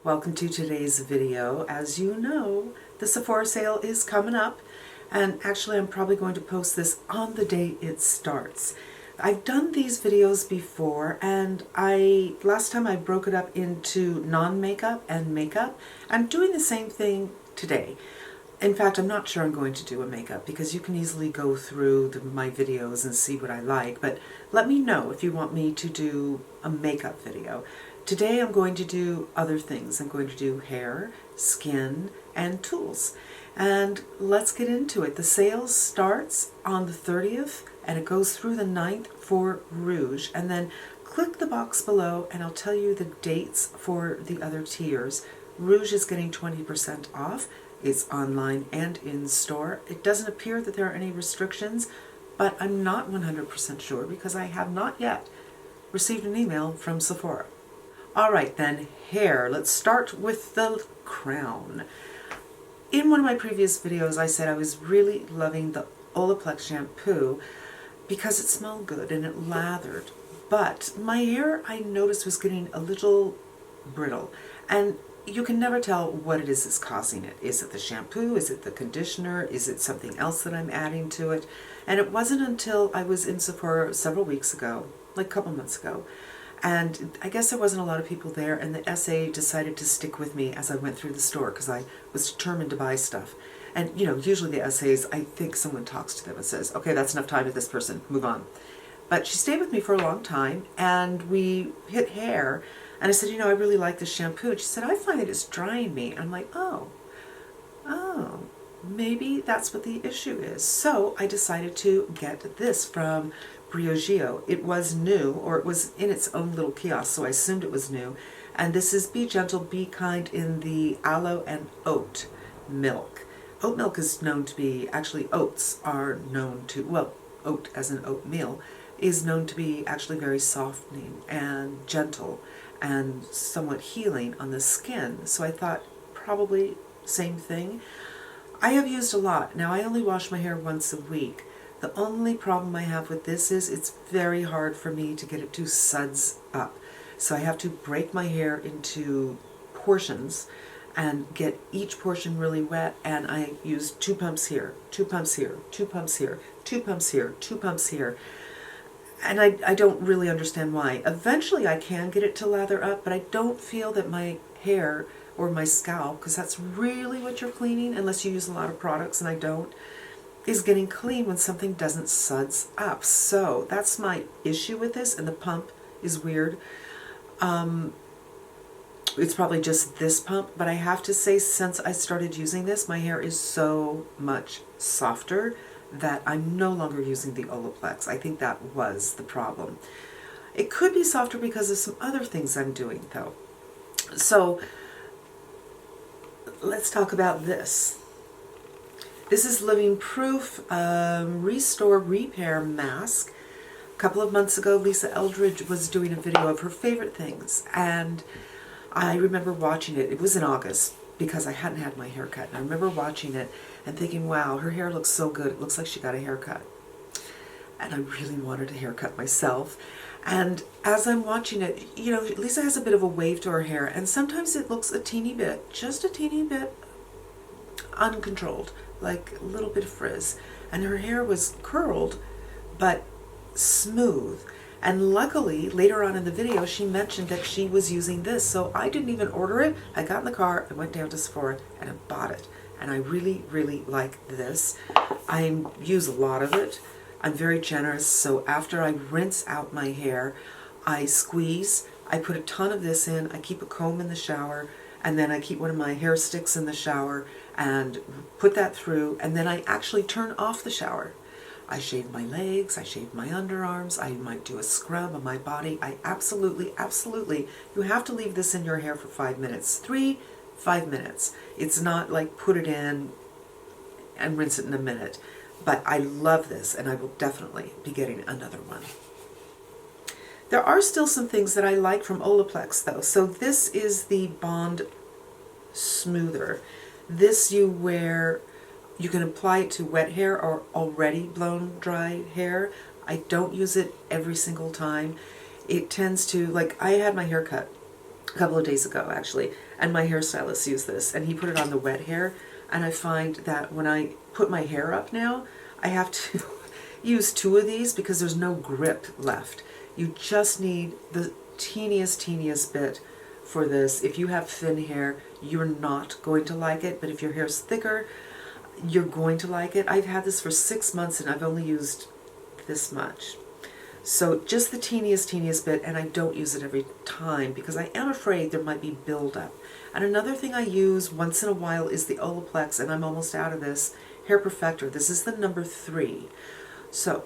Welcome to today's video. As you know, the Sephora sale is coming up, and actually I'm probably going to post this on the day it starts. I've done these videos before, and last time I broke it up into non-makeup and makeup. I'm doing the same thing today. In fact, I'm not sure I'm going to do a makeup because you can easily go through my videos and see what I like, but let me know if you want me to do a makeup video. Today I'm going to do other things. I'm going to do hair, skin, and tools. And let's get into it. The sale starts on the 30th and it goes through the 9th for Rouge. And then click the box below and I'll tell you the dates for the other tiers. Rouge is getting 20% off. It's online and in store. It doesn't appear that there are any restrictions, but I'm not 100% sure because I have not yet received an email from Sephora. All right then, hair. Let's start with the crown. In one of my previous videos, I said I was really loving the Olaplex shampoo because it smelled good and it lathered. But my hair, I noticed, was getting a little brittle. And you can never tell what it is that's causing it. Is it the shampoo? Is it the conditioner? Is it something else that I'm adding to it? And it wasn't until I was in Sephora several weeks ago, like a couple months ago, and I guess there wasn't a lot of people there, and the SA decided to stick with me as I went through the store because I was determined to buy stuff. And you know, usually the SAs, I think someone talks to them and says, okay, that's enough time with this person, move on. But she stayed with me for a long time, and we hit hair, and I said, you know, I really like this shampoo. And she said, I find that it's drying me. And I'm like, oh, maybe that's what the issue is. So I decided to get this from Briogeo. It was new, or it was in its own little kiosk, so I assumed it was new. And this is Be Gentle, Be Kind in the aloe and oat milk. Oat milk is known to be, actually oats are known to, well, oat as in oatmeal, is known to be actually very softening and gentle and somewhat healing on the skin. So I thought probably same thing. I have used a lot. Now I only wash my hair once a week. The only problem I have with this is it's very hard for me to get it to suds up. So I have to break my hair into portions and get each portion really wet, and I use 2 pumps here, 2 pumps here, 2 pumps here, 2 pumps here, 2 pumps here. And I don't really understand why. Eventually I can get it to lather up, but I don't feel that my hair or my scalp, because that's really what you're cleaning unless you use a lot of products, and I don't, is getting clean when something doesn't suds up. So that's my issue with this, and the pump is weird. It's probably just this pump, but I have to say, since I started using this, my hair is so much softer that I'm no longer using the Olaplex. I think that was the problem. It could be softer because of some other things I'm doing though. So let's talk about this. This is Living Proof Restore Repair Mask. A couple of months ago, Lisa Eldridge was doing a video of her favorite things, and I remember watching it. It was in August because I hadn't had my hair cut. And I remember watching it and thinking, wow, her hair looks so good. It looks like she got a haircut. And I really wanted a haircut myself. And as I'm watching it, you know, Lisa has a bit of a wave to her hair, and sometimes it looks a teeny bit, just a teeny bit uncontrolled, like a little bit of frizz. And her hair was curled, but smooth. And luckily, later on in the video, she mentioned that she was using this. So I didn't even order it. I got in the car, I went down to Sephora, and I bought it. And I really, really like this. I use a lot of it. I'm very generous. So after I rinse out my hair, I squeeze. I put a ton of this in. I keep a comb in the shower. And then I keep one of my hair sticks in the shower and put that through. And then I actually turn off the shower. I shave my legs, I shave my underarms, I might do a scrub on my body. I absolutely, you have to leave this in your hair for 5 minutes. 5 minutes. It's not like put it in and rinse it in a minute. But I love this, and I will definitely be getting another one. There are still some things that I like from Olaplex though. So this is the Bond Smoother. This you can apply it to wet hair or already blown dry hair. I don't use it every single time. It tends to, like, I had my hair cut a couple of days ago actually, and my hairstylist used this, and he put it on the wet hair, and I find that when I put my hair up now, I have to use 2 of these because there's no grip left. You just need the teeniest bit for this. If you have thin hair, you're not going to like it, but if your hair's thicker, you're going to like it. I've had this for 6 months and I've only used this much. So just the teeniest bit, and I don't use it every time because I am afraid there might be buildup. And another thing I use once in a while is the Olaplex, and I'm almost out of this, Hair Perfector. This is the number 3. So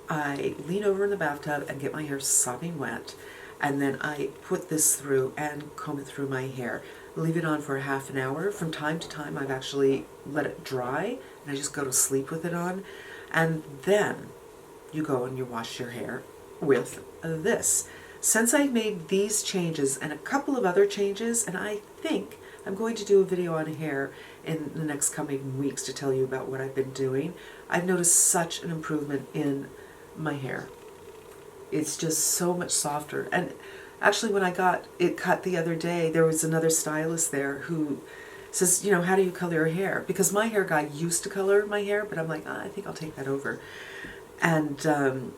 I lean over in the bathtub and get my hair sopping wet, and then I put this through and comb it through my hair. Leave it on for a half an hour. From time to time I've actually let it dry and I just go to sleep with it on, and then you go and you wash your hair with this. Since I made these changes and a couple of other changes, and I think I'm going to do a video on hair in the next coming weeks to tell you about what I've been doing, I've noticed such an improvement in my hair. It's just so much softer. And actually when I got it cut the other day, there was another stylist there who says, you know, how do you color your hair? Because my hair guy used to color my hair, but I'm like, I think I'll take that over. And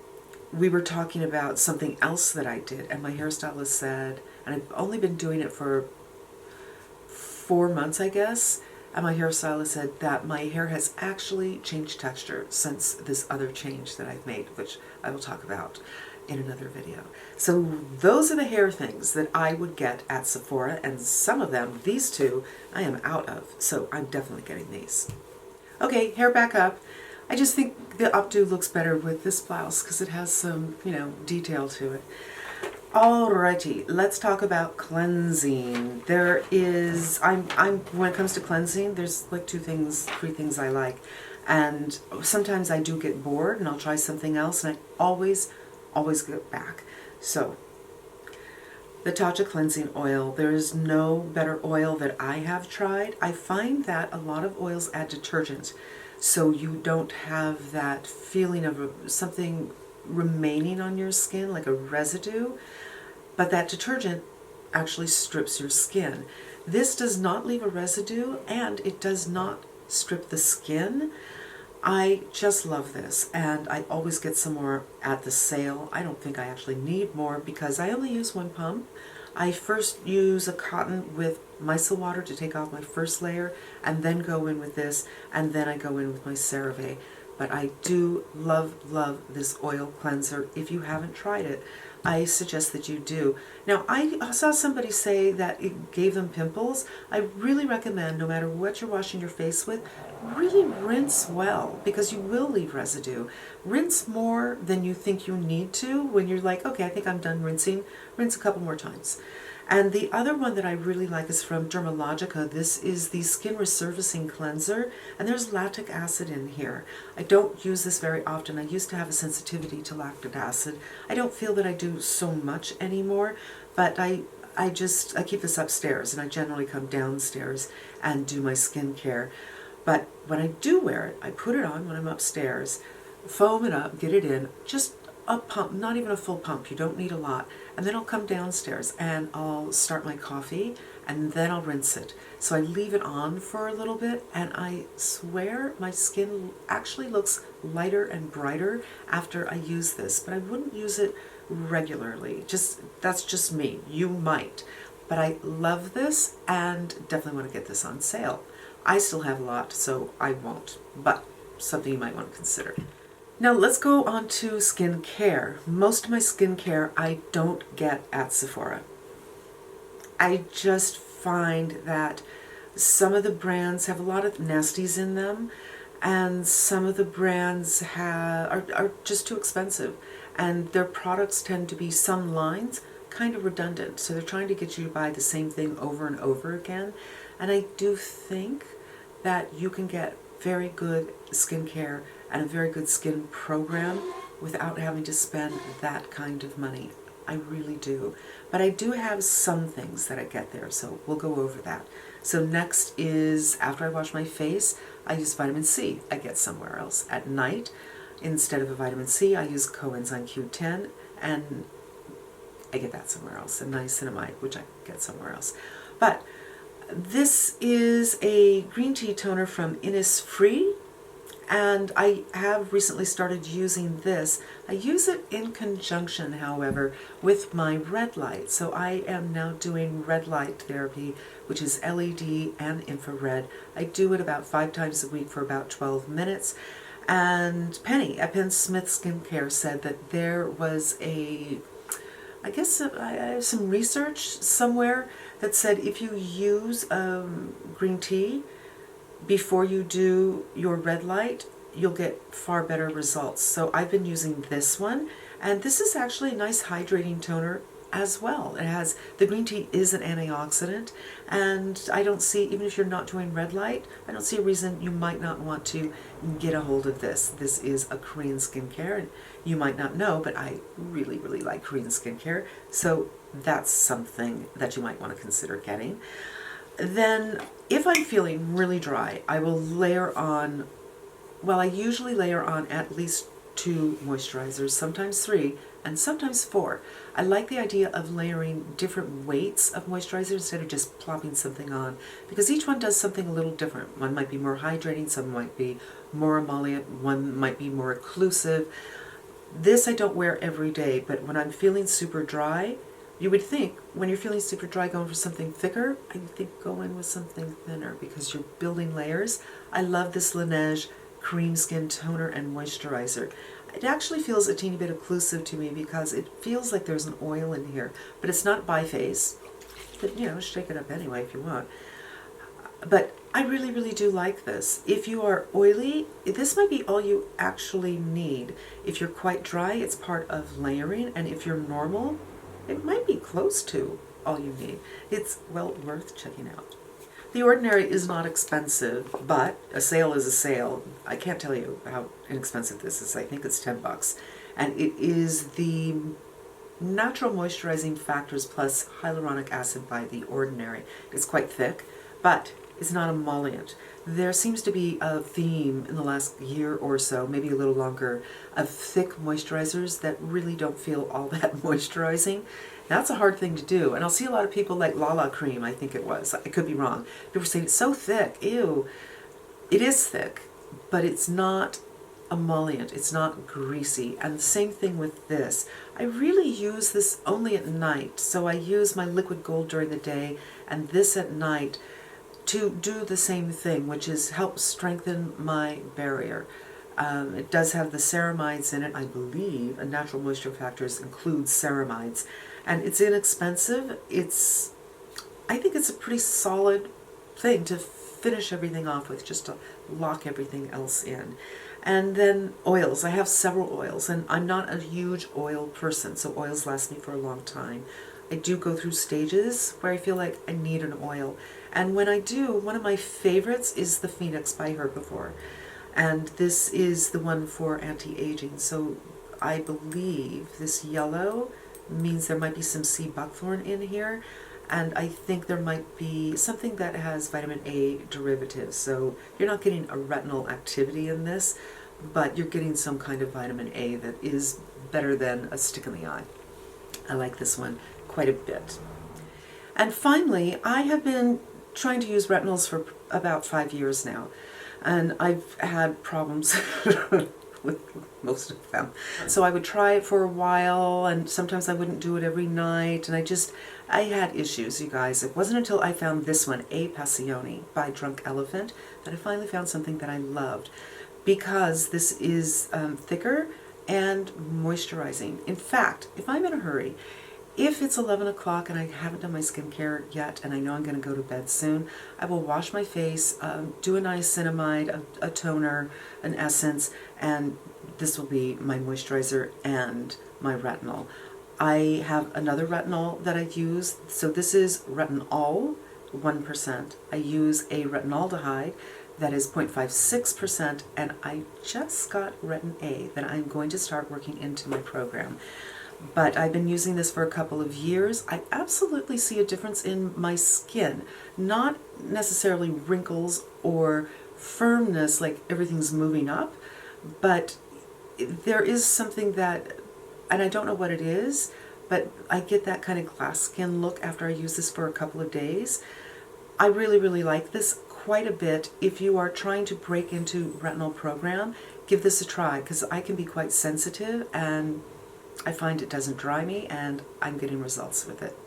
we were talking about something else that I did, and my hairstylist said, and I've only been doing it for 4 months, I guess, and my hairstylist said that my hair has actually changed texture since this other change that I've made, which I will talk about in another video. So those are the hair things that I would get at Sephora, and some of them, these 2, I am out of, so I'm definitely getting these. Okay, hair back up. I just think the updo looks better with this blouse because it has some, you know, detail to it. Alrighty, let's talk about cleansing. There is, when it comes to cleansing, there's like 3 things I like. And sometimes I do get bored and I'll try something else, and I always get back. So, the Tatcha Cleansing Oil. There is no better oil that I have tried. I find that a lot of oils add detergent, so you don't have that feeling of something remaining on your skin, like a residue, but that detergent actually strips your skin. This does not leave a residue, and it does not strip the skin. I just love this, and I always get some more at the sale. I don't think I actually need more because I only use 1 pump. I first use a cotton with micellar water to take off my first layer, and then go in with this, and then I go in with my CeraVe. But I do love this oil cleanser. If you haven't tried it, I suggest that you do. Now, I saw somebody say that it gave them pimples. I really recommend, no matter what you're washing your face with, really rinse well, because you will leave residue. Rinse more than you think you need to. When you're like, okay, I think I'm done rinsing, rinse a couple more times. And the other one that I really like is from Dermalogica. This is the Skin Resurfacing Cleanser, and there's lactic acid in here. I don't use this very often. I used to have a sensitivity to lactic acid. I don't feel that I do so much anymore, but I keep this upstairs, and I generally come downstairs and do my skincare. But when I do wear it, I put it on when I'm upstairs, foam it up, get it in, just a pump, not even a full pump, you don't need a lot. And then I'll come downstairs and I'll start my coffee, and then I'll rinse it. So I leave it on for a little bit, and I swear my skin actually looks lighter and brighter after I use this, but I wouldn't use it regularly. That's just me. You might. But I love this and definitely want to get this on sale. I still have a lot, so I won't, but something you might want to consider. Now let's go on to skincare. Most of my skincare I don't get at Sephora. I just find that some of the brands have a lot of nasties in them, and some of the brands are just too expensive, and their products tend to be, some lines, kind of redundant. So they're trying to get you to buy the same thing over and over again. And I do think that you can get very good skincare and a very good skin program without having to spend that kind of money. I really do. But I do have some things that I get there, so we'll go over that. So next is, after I wash my face, I use vitamin C. I get somewhere else. At night, instead of a vitamin C, I use coenzyme Q10 and I get that somewhere else, and niacinamide, which I get somewhere else. But this is a green tea toner from Innisfree, and I have recently started using this. I use it in conjunction, however, with my red light. So I am now doing red light therapy, which is LED and infrared. I do it about 5 times a week for about 12 minutes. And Penny at Penn Smith Skincare said that there was I guess I have some research somewhere that said if you use green tea before you do your red light, you'll get far better results. So I've been using this one, and this is actually a nice hydrating toner as well. It has, the green tea is an antioxidant, and I don't see, even if you're not doing red light, I don't see a reason you might not want to get a hold of this. This is a Korean skincare, and you might not know, but I really, really like Korean skincare, so that's something that you might want to consider getting. Then, if I'm feeling really dry, I will layer on, well, I usually layer on at least 2 moisturizers, sometimes 3, and sometimes 4. I like the idea of layering different weights of moisturizer instead of just plopping something on, because each one does something a little different. One might be more hydrating, some might be more emollient, one might be more occlusive. This I don't wear every day, but when I'm feeling super dry, you would think when you're feeling super dry going for something thicker, I think go in with something thinner because you're building layers. I love this Laneige Cream Skin Toner and Moisturizer. It actually feels a teeny bit occlusive to me because it feels like there's an oil in here, but it's not biphase. But you know, shake it up anyway if you want. But I really, really do like this. If you are oily, this might be all you actually need. If you're quite dry, it's part of layering, and if you're normal, it might be close to all you need. It's well worth checking out. The Ordinary is not expensive, but a sale is a sale. I can't tell you how inexpensive this is. I think it's $10. And it is the Natural Moisturizing Factors plus Hyaluronic Acid by The Ordinary. It's quite thick, but it's not emollient. There seems to be a theme in the last year or so, maybe a little longer, of thick moisturizers that really don't feel all that moisturizing. That's a hard thing to do, and I'll see a lot of people like Lala Cream, I think it was. I could be wrong. People say it's so thick, ew. It is thick, but it's not emollient, it's not greasy. And the same thing with this. I really use this only at night, so I use my liquid gold during the day and this at night to do the same thing, which is help strengthen my barrier. It does have the ceramides in it, I believe, and Natural Moisture Factors includes ceramides. And it's inexpensive. I think it's a pretty solid thing to finish everything off with, just to lock everything else in. And then oils. I have several oils, and I'm not a huge oil person, so oils last me for a long time. I do go through stages where I feel like I need an oil. And when I do, one of my favorites is the Phoenix by Herbivore. And this is the one for anti-aging. So I believe this yellow means there might be some sea buckthorn in here. And I think there might be something that has vitamin A derivatives. So you're not getting a retinal activity in this, but you're getting some kind of vitamin A that is better than a stick in the eye. I like this one quite a bit. And finally, I have been trying to use retinols for about 5 years now, and I've had problems with most of them. So I would try it for a while, and sometimes I wouldn't do it every night, and I had issues, you guys. It wasn't until I found this one, A Passione by Drunk Elephant, that I finally found something that I loved, because this is thicker and moisturizing. In fact, if I'm in a hurry, if it's 11 o'clock and I haven't done my skincare yet and I know I'm going to go to bed soon, I will wash my face, do a niacinamide, a toner, an essence, and this will be my moisturizer and my retinol. I have another retinol that I use, so this is retinol, 1%. I use a retinaldehyde that is 0.56%, and I just got Retin A that I'm going to start working into my program. But I've been using this for a couple of years. I absolutely see a difference in my skin. Not necessarily wrinkles or firmness, like everything's moving up, but there is something that, and I don't know what it is, but I get that kind of glass skin look after I use this for a couple of days. I really, really like this quite a bit. If you are trying to break into retinol program, give this a try, because I can be quite sensitive and I find it doesn't dry me, and I'm getting results with it.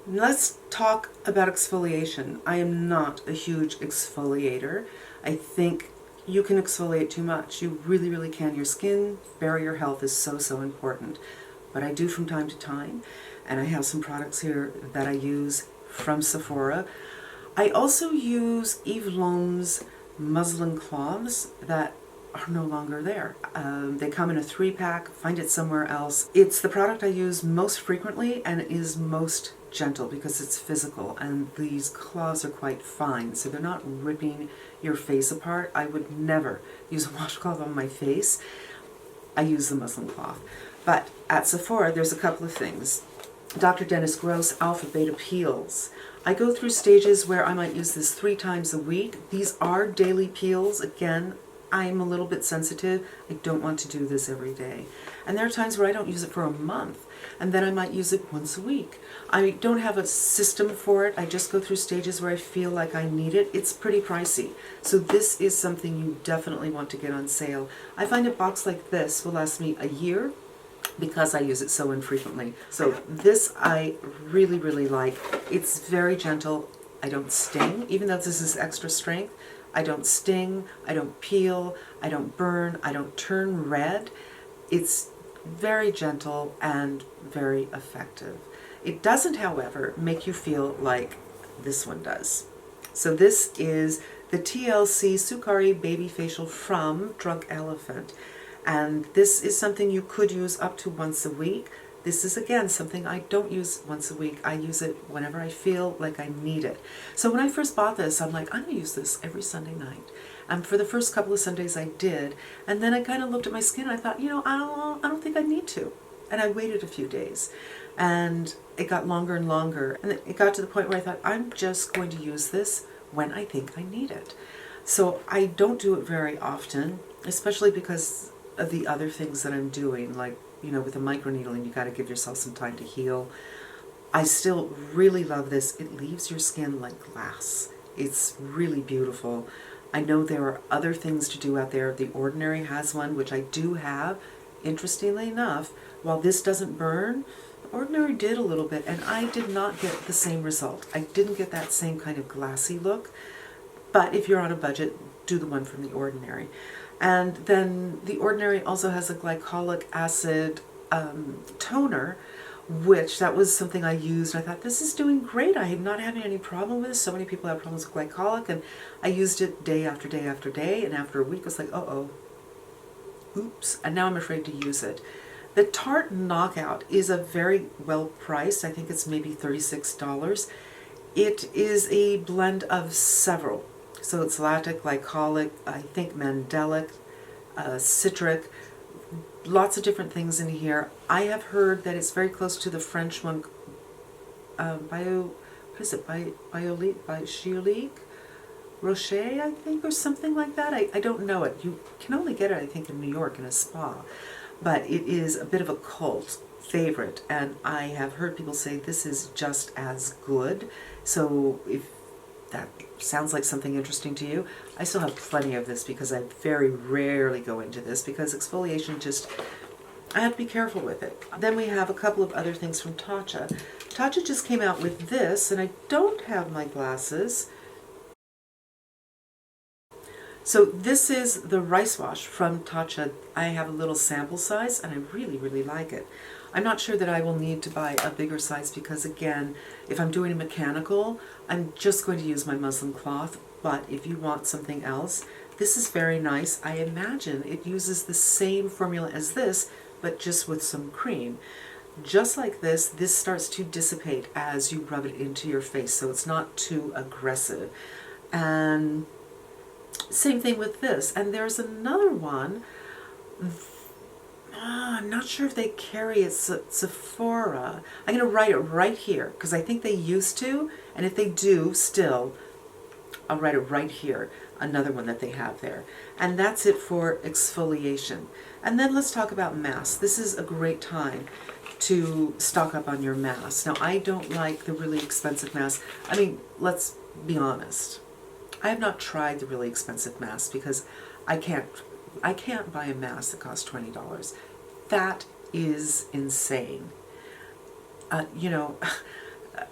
Let's talk about exfoliation. I am not a huge exfoliator. I think you can exfoliate too much. You really, really can. Your skin barrier health is so, so important. But I do from time to time, and I have some products here that I use from Sephora. I also use Eve Lome's muslin cloths that are no longer there. They come in a 3-pack, find it somewhere else. It's the product I use most frequently and is most gentle because it's physical, and these cloths are quite fine, so they're not ripping your face apart. I would never use a washcloth on my face. I use the muslin cloth. But at Sephora, there's a couple of things. Dr. Dennis Gross Alpha Beta Peels. I go through stages where I might use this 3 times a week. These are daily peels. Again, I'm a little bit sensitive. I don't want to do this every day. And there are times where I don't use it for a month, and then I might use it once a week. I don't have a system for it. I just go through stages where I feel like I need it. It's pretty pricey. So this is something you definitely want to get on sale. I find a box like this will last me a year because I use it so infrequently. So this I really, really like. It's very gentle. I don't sting, even though this is extra strength. I don't sting, I don't peel, I don't burn, I don't turn red. It's very gentle and very effective. It doesn't, however, make you feel like this one does. So this is the TLC Sukari Baby Facial from Drunk Elephant. And this is something you could use up to once a week. This is, again, something I don't use once a week. I use it whenever I feel like I need it. So when I first bought this, I'm like, I'm going to use this every Sunday night. And for the first couple of Sundays I did. And then I kind of looked at my skin and I thought, you know, I don't think I need to. And I waited a few days. And it got longer and longer. And it got to the point where I thought, I'm just going to use this when I think I need it. So I don't do it very often, especially because of the other things that I'm doing, like, you know, with the microneedling, you got to give yourself some time to heal. I still really love this. It leaves your skin like glass. It's really beautiful. I know there are other things to do out there. The Ordinary has one, which I do have. Interestingly enough, while this doesn't burn, the Ordinary did a little bit, and I did not get the same result. I didn't get that same kind of glassy look. But if you're on a budget, do the one from the Ordinary. And then the Ordinary also has a glycolic acid toner, which that was something I used. I thought, this is doing great. I am not having any problem with this. So many people have problems with glycolic, and I used it day after day after day, and after a week I was like, uh-oh, oops, and now I'm afraid to use it. The Tarte Knockout is a very well priced. I think it's maybe $36. It is a blend of several. So it's lactic, glycolic, I think mandelic, citric, lots of different things in here. I have heard that it's very close to the French one, Biolique Rocher, I think, or something like that. I don't know it. You can only get it, I think, in New York in a spa. But it is a bit of a cult favorite, and I have heard people say this is just as good. So if that sounds like something interesting to you, I still have plenty of this because I very rarely go into this because exfoliation just, I have to be careful with it. Then we have a couple of other things from Tatcha. Tatcha just came out with this, and I don't have my glasses. So this is the Rice Wash from Tatcha. I have a little sample size, and I really, really like it. I'm not sure that I will need to buy a bigger size because, again, if I'm doing a mechanical, I'm just going to use my muslin cloth. But if you want something else, this is very nice. I imagine it uses the same formula as this, but just with some cream. Just like this, this starts to dissipate as you rub it into your face, so it's not too aggressive. And same thing with this. And there's another one. I'm not sure if they carry it at Sephora. I'm going to write it right here because I think they used to, and if they do still, I'll write it right here, another one that they have there. And that's it for exfoliation. And then let's talk about masks. This is a great time to stock up on your masks. Now, I don't like the really expensive masks. I mean, let's be honest. I have not tried the really expensive masks because I can't buy a mask that costs $20. That is insane. You know,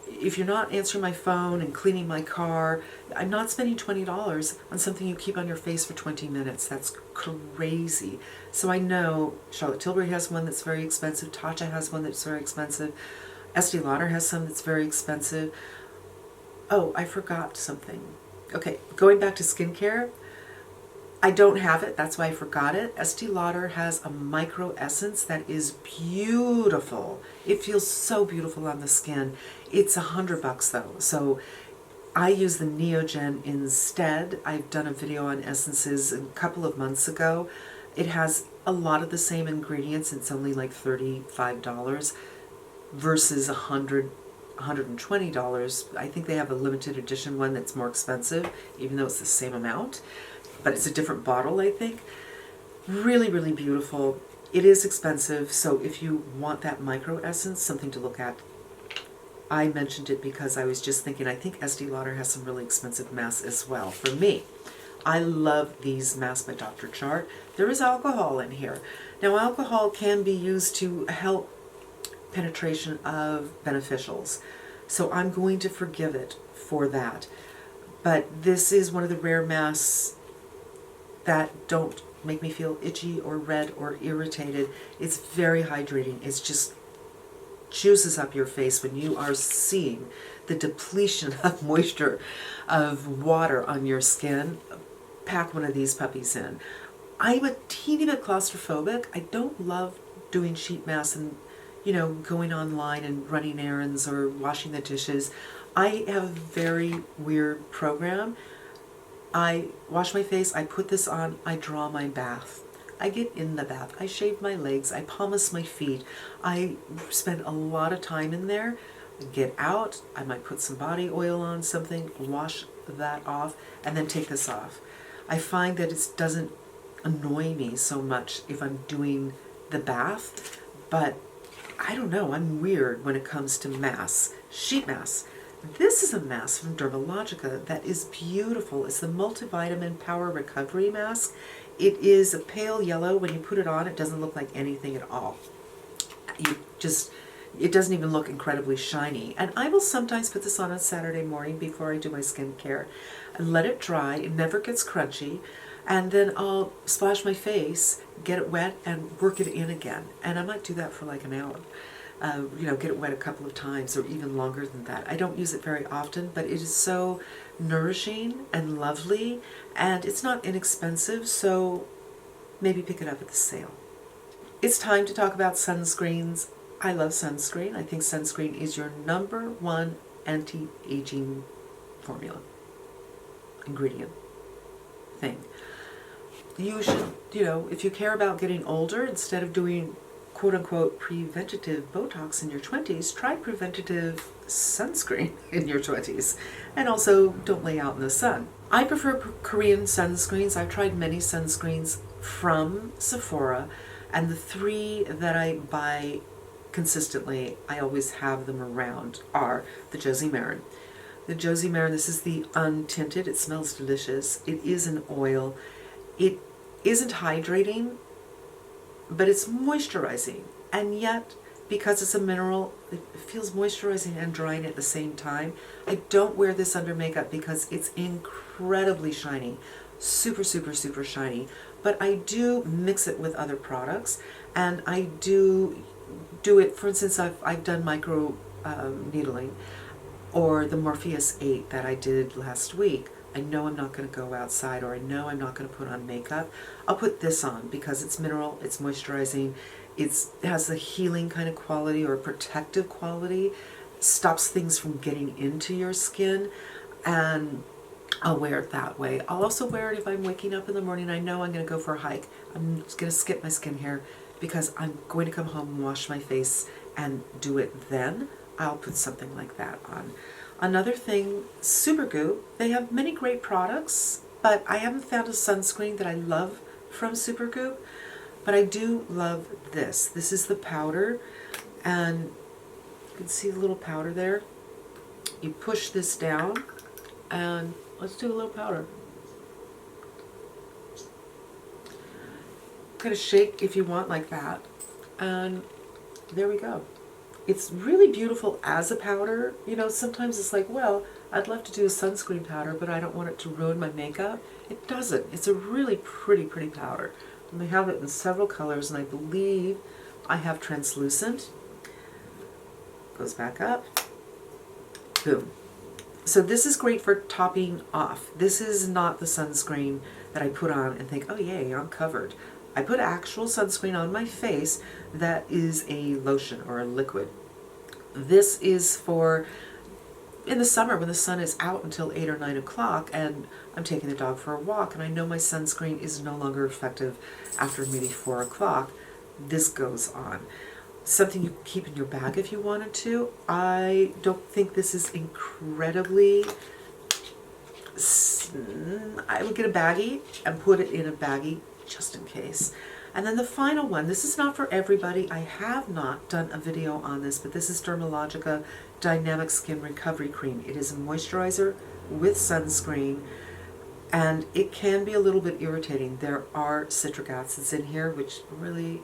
if you're not answering my phone and cleaning my car, I'm not spending $20 on something you keep on your face for 20 minutes. That's crazy. So I know Charlotte Tilbury has one that's very expensive. Tatcha has one that's very expensive. Estee Lauder has some that's very expensive. Oh, I forgot something. Okay, going back to skincare, I don't have it, that's why I forgot it. Estee Lauder has a micro essence that is beautiful. It feels so beautiful on the skin. It's $100 though, so I use the Neogen instead. I've done a video on essences a couple of months ago. It has a lot of the same ingredients. It's only like $35 versus $120. I think they have a limited edition one that's more expensive, even though it's the same amount. But it's a different bottle, I think. Really, really beautiful. It is expensive, so if you want that micro essence, something to look at. I mentioned it because I was just thinking, I think Estee Lauder has some really expensive masks as well. For me, I love these masks by Dr. Chart. There is alcohol in here. Now, alcohol can be used to help penetration of beneficials, so I'm going to forgive it for that. But this is one of the rare masks that don't make me feel itchy or red or irritated. It's very hydrating. It's just juices up your face when you are seeing the depletion of moisture, of water on your skin. Pack one of these puppies in. I'm a teeny bit claustrophobic. I don't love doing sheet masks and, you know, going online and running errands or washing the dishes. I have a very weird program. I wash my face, I put this on, I draw my bath. I get in the bath, I shave my legs, I pumice my feet. I spend a lot of time in there. Get out, I might put some body oil on something, wash that off, and then take this off. I find that it doesn't annoy me so much if I'm doing the bath, but I don't know, I'm weird when it comes to masks, sheet masks. This is a mask from Dermalogica that is beautiful. It's the Multivitamin Power Recovery Mask. It is a pale yellow. When you put it on, it doesn't look like anything at all. It doesn't even look incredibly shiny. And I will sometimes put this on Saturday morning before I do my skincare and let it dry. It never gets crunchy. And then I'll splash my face, get it wet, and work it in again. And I might do that for like an hour. You know, get it wet a couple of times or even longer than that. I don't use it very often, but it is so nourishing and lovely, and it's not inexpensive, so maybe pick it up at the sale. It's time to talk about sunscreens. I love sunscreen. I think sunscreen is your #1 anti-aging formula, ingredient, thing. You should, you know, if you care about getting older, instead of doing quote-unquote preventative Botox in your 20s, try preventative sunscreen in your 20s. And also, don't lay out in the sun. I prefer Korean sunscreens. I've tried many sunscreens from Sephora, and the 3 that I buy consistently, I always have them around, are the Josie Maran. The Josie Maran, this is the untinted. It smells delicious. It is an oil. It isn't hydrating, but it's moisturizing, and yet because it's a mineral, it feels moisturizing and drying at the same time. I don't wear this under makeup because it's incredibly shiny, super, super, super shiny, but I do mix it with other products, and I do it, for instance, I've done micro needling, or the Morpheus 8 that I did last week. I know I'm not going to go outside, or I know I'm not going to put on makeup. I'll put this on because it's mineral, it's moisturizing, it has the healing kind of quality or protective quality, stops things from getting into your skin, and I'll wear it that way. I'll also wear it if I'm waking up in the morning. I know I'm going to go for a hike. I'm just going to skip my skincare because I'm going to come home and wash my face and do it then. I'll put something like that on. Another thing, Supergoop. They have many great products, but I haven't found a sunscreen that I love from Supergoop. But I do love this. This is the powder. And you can see the little powder there. You push this down, and let's do a little powder. Kind of shake if you want like that. And there we go. It's really beautiful as a powder. You know, sometimes it's like, well, I'd love to do a sunscreen powder, but I don't want it to ruin my makeup. It doesn't. It's a really pretty powder. And they have it in several colors, and I believe I have translucent. Goes back up. Boom. So this is great for topping off. This is not the sunscreen that I put on and think, oh yay, I'm covered. I put actual sunscreen on my face that is a lotion or a liquid. This is for in the summer when the sun is out until 8 or 9 o'clock and I'm taking the dog for a walk and I know my sunscreen is no longer effective after maybe 4 o'clock. This goes on. Something you can keep in your bag if you wanted to. I don't think this is incredibly... I would get a baggie and put it in a baggie just in case. And then the final one, this is not for everybody. I have not done a video on this, but this is Dermalogica Dynamic Skin Recovery Cream. It is a moisturizer with sunscreen, and it can be a little bit irritating. There are citric acids in here, which really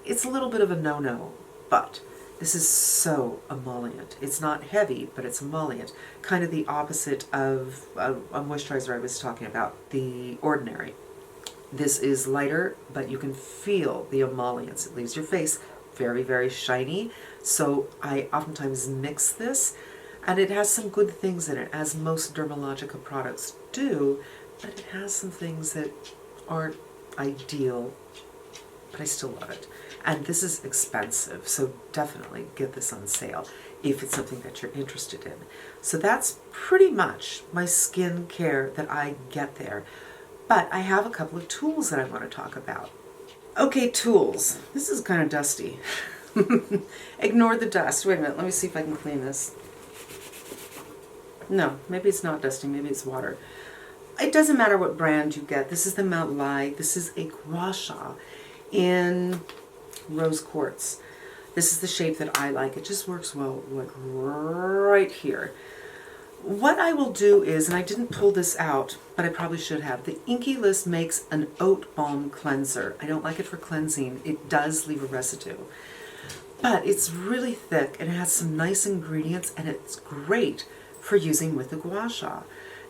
it's a little bit of a no-no, but this is so emollient. It's not heavy, but it's emollient. Kind of the opposite of a moisturizer I was talking about, the Ordinary. This is lighter, but you can feel the emollients. It leaves your face very, very shiny. So I oftentimes mix this, and it has some good things in it, as most Dermalogica products do, but it has some things that aren't ideal, but I still love it. And this is expensive, so definitely get this on sale if it's something that you're interested in. So that's pretty much my skin care that I get there. But I have a couple of tools that I want to talk about. Okay, tools. This is kind of dusty. Ignore the dust. Wait a minute, let me see if I can clean this. No, maybe it's not dusty, maybe it's water. It doesn't matter what brand you get. This is the Mount Lai. This is a gua sha in rose quartz. This is the shape that I like. It just works well like right here. What I will do is, and I didn't pull this out, but I probably should have, the Inky List makes an oat balm cleanser. I don't like it for cleansing. It does leave a residue. But it's really thick and it has some nice ingredients and it's great for using with the gua sha.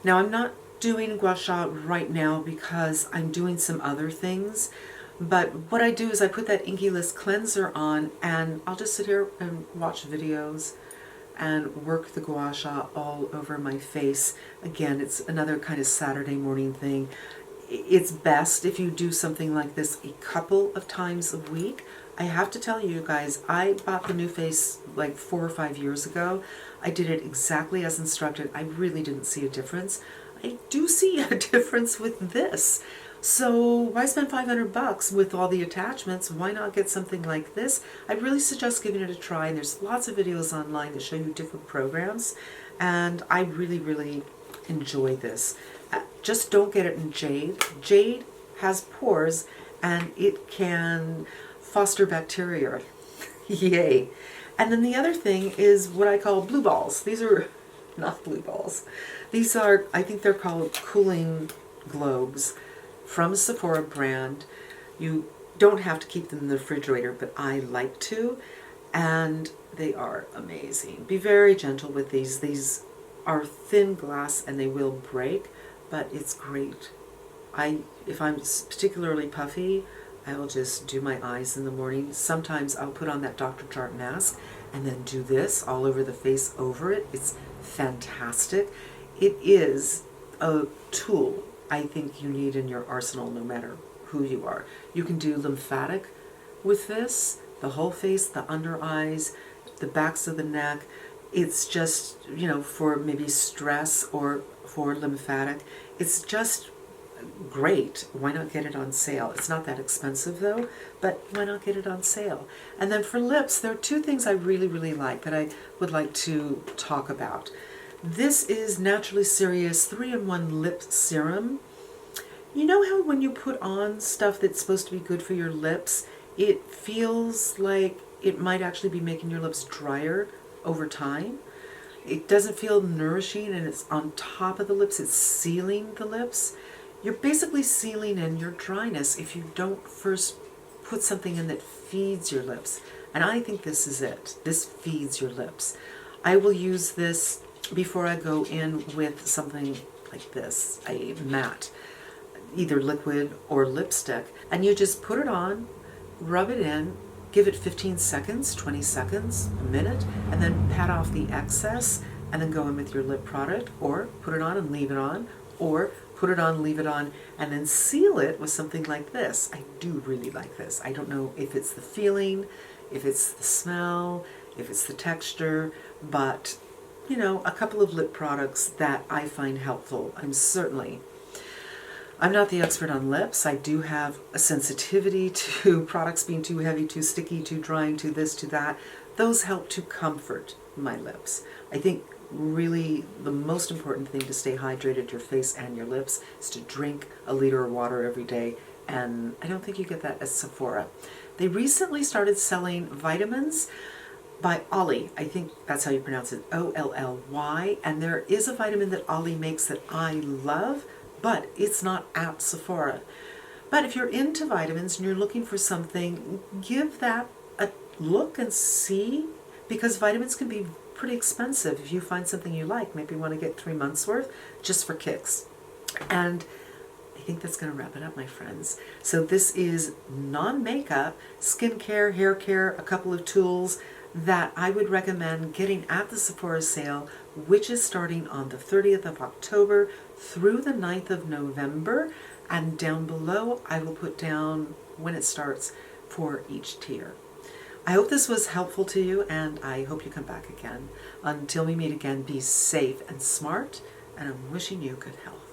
Now I'm not doing gua sha right now because I'm doing some other things. But what I do is I put that Inky List cleanser on and I'll just sit here and watch videos and work the gua sha all over my face. Again, it's another kind of Saturday morning thing. It's best if you do something like this a couple of times a week. I have to tell you guys, I bought the MUFE like 4 or 5 years ago. I did it exactly as instructed. I really didn't see a difference. I do see a difference with this. So why spend $500 with all the attachments? Why not get something like this? I really suggest giving it a try, and there's lots of videos online that show you different programs, and I really, really enjoy this. Just don't get it in jade. Jade has pores, and it can foster bacteria. Yay. And then the other thing is what I call blue balls. These are not blue balls. These are, I think they're called cooling globes from Sephora brand. You don't have to keep them in the refrigerator, but I like to, and they are amazing. Be very gentle with these. These are thin glass and they will break, but it's great. If I'm particularly puffy, I will just do my eyes in the morning. Sometimes I'll put on that Dr. Jart mask and then do this all over the face over it. It's fantastic. It is a tool I think you need in your arsenal no matter who you are. You can do lymphatic with this, the whole face, the under eyes, the backs of the neck. It's just, you know, for maybe stress or for lymphatic. It's just great. Why not get it on sale? It's not that expensive though, but why not get it on sale? And then for lips, there are two things I really, really like that I would like to talk about. This is Naturally Serious 3-in-1 Lip Serum. You know how when you put on stuff that's supposed to be good for your lips, it feels like it might actually be making your lips drier over time. It doesn't feel nourishing, and it's on top of the lips, it's sealing the lips. You're basically sealing in your dryness if you don't first put something in that feeds your lips. And I think this is it. This feeds your lips. I will use this before I go in with something like this, a matte, either liquid or lipstick. And you just put it on, rub it in, give it 15 seconds, 20 seconds, a minute, and then pat off the excess, and then go in with your lip product, or put it on and leave it on, or put it on, leave it on, and then seal it with something like this. I do really like this. I don't know if it's the feeling, if it's the smell, if it's the texture, but you know, a couple of lip products that I find helpful. I'm not the expert on lips. I do have a sensitivity to products being too heavy, too sticky, too drying, too this, too that. Those help to comfort my lips. I think really the most important thing to stay hydrated, your face and your lips, is to drink a liter of water every day, and I don't think you get that at Sephora. They recently started selling vitamins by Olly. I think that's how you pronounce it, Olly, and there is a vitamin that Olly makes that I love, but it's not at Sephora. But if you're into vitamins and you're looking for something, give that a look and see, because vitamins can be pretty expensive. If you find something you like, maybe you want to get 3 months worth just for kicks. And I think that's going to wrap it up, my friends. So this is non-makeup, skincare, hair care, a couple of tools that I would recommend getting at the Sephora sale, which is starting on the 30th of October through the 9th of November. And down below, I will put down when it starts for each tier. I hope this was helpful to you, and I hope you come back again. Until we meet again, be safe and smart, and I'm wishing you good health.